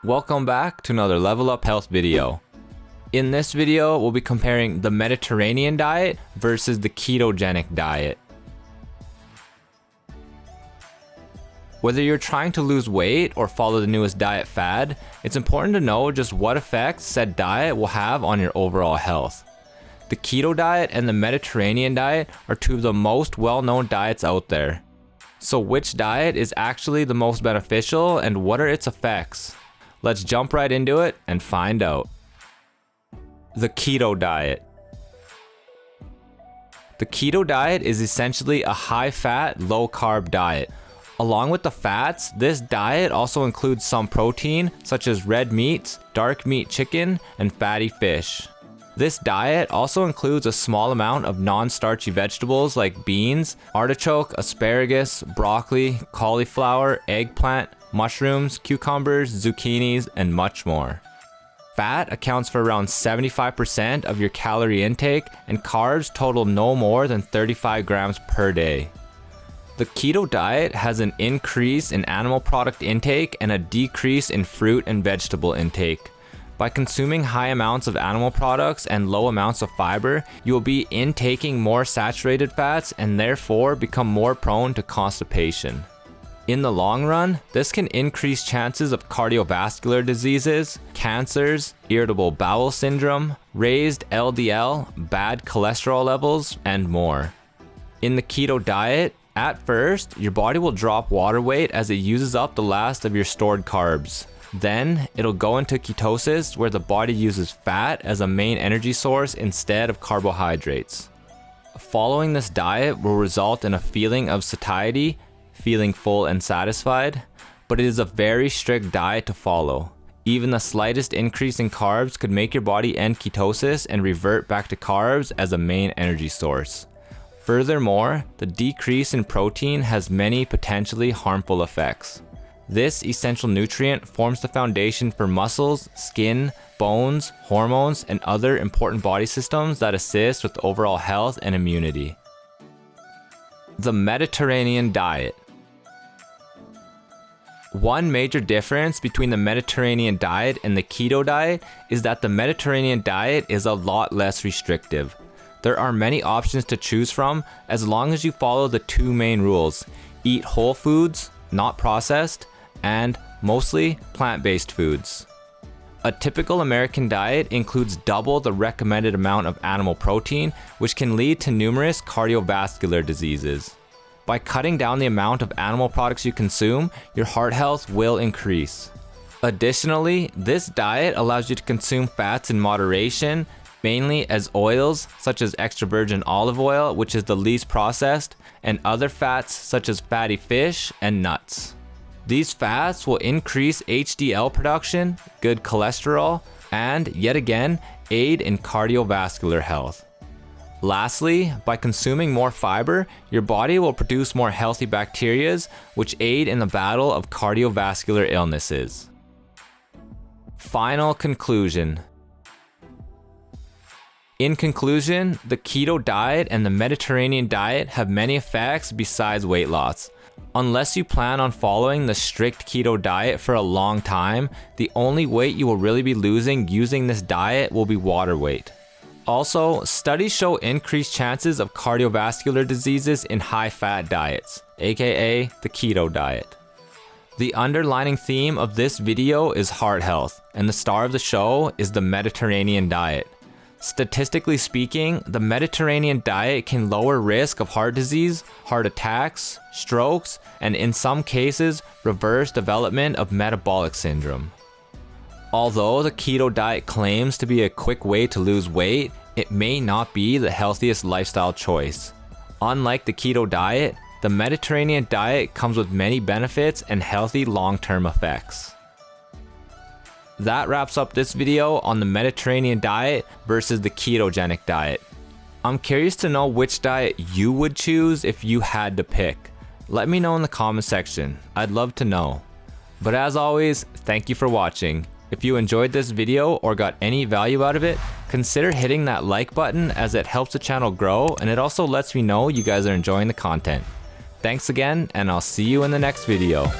Welcome back to another Level Up Health video. In this video, we'll be comparing the Mediterranean diet versus the ketogenic diet. Whether you're trying to lose weight or follow the newest diet fad, it's important to know just what effects said diet will have on your overall health. The keto diet and the Mediterranean diet are two of the most well-known diets out there. So which diet is actually the most beneficial and what are its effects? Let's jump right into it and find out. The keto diet. The keto diet is essentially a high-fat, low-carb diet. Along with the fats, this diet also includes some protein, such as red meats, dark meat chicken, and fatty fish. This diet also includes a small amount of non-starchy vegetables like beans, artichoke, asparagus, broccoli, cauliflower, eggplant, mushrooms, cucumbers, zucchinis, and much more. Fat accounts for around 75% of your calorie intake, and carbs total no more than 35 grams per day. The keto diet has an increase in animal product intake and a decrease in fruit and vegetable intake. By consuming high amounts of animal products and low amounts of fiber, you will be intaking more saturated fats and therefore become more prone to constipation. In the long run, this can increase chances of cardiovascular diseases, cancers, irritable bowel syndrome, raised LDL, bad cholesterol levels, and more. In the keto diet, at first, your body will drop water weight as it uses up the last of your stored carbs. Then, it'll go into ketosis where the body uses fat as a main energy source instead of carbohydrates. Following this diet will result in a feeling of satiety, feeling full and satisfied, but it is a very strict diet to follow. Even the slightest increase in carbs could make your body end ketosis and revert back to carbs as a main energy source. Furthermore, the decrease in protein has many potentially harmful effects. This essential nutrient forms the foundation for muscles, skin, bones, hormones, and other important body systems that assist with overall health and immunity. The Mediterranean diet. One major difference between the Mediterranean diet and the keto diet is that the Mediterranean diet is a lot less restrictive. There are many options to choose from as long as you follow the two main rules: eat whole foods, not processed, and mostly plant-based foods. A typical American diet includes double the recommended amount of animal protein, which can lead to numerous cardiovascular diseases. By cutting down the amount of animal products you consume, your heart health will increase. Additionally, this diet allows you to consume fats in moderation, mainly as oils such as extra virgin olive oil, which is the least processed, and other fats such as fatty fish and nuts. These fats will increase HDL production, good cholesterol, and yet again, aid in cardiovascular health. Lastly, by consuming more fiber, your body will produce more healthy bacteria, which aid in the battle of cardiovascular illnesses. Final conclusion. In conclusion, the keto diet and the Mediterranean diet have many effects besides weight loss. Unless you plan on following the strict keto diet for a long time, the only weight you will really be losing using this diet will be water weight. Also, studies show increased chances of cardiovascular diseases in high-fat diets, aka the keto diet. The underlining theme of this video is heart health, and the star of the show is the Mediterranean diet. Statistically speaking, the Mediterranean diet can lower risk of heart disease, heart attacks, strokes, and in some cases, reverse development of metabolic syndrome. Although the keto diet claims to be a quick way to lose weight, it may not be the healthiest lifestyle choice. Unlike the keto diet, the Mediterranean diet comes with many benefits and healthy long-term effects. That wraps up this video on the Mediterranean diet versus the ketogenic diet. I'm curious to know which diet you would choose if you had to pick. Let me know in the comment section. I'd love to know. But as always, thank you for watching. If you enjoyed this video or got any value out of it, consider hitting that like button as it helps the channel grow and it also lets me know you guys are enjoying the content. Thanks again, and I'll see you in the next video.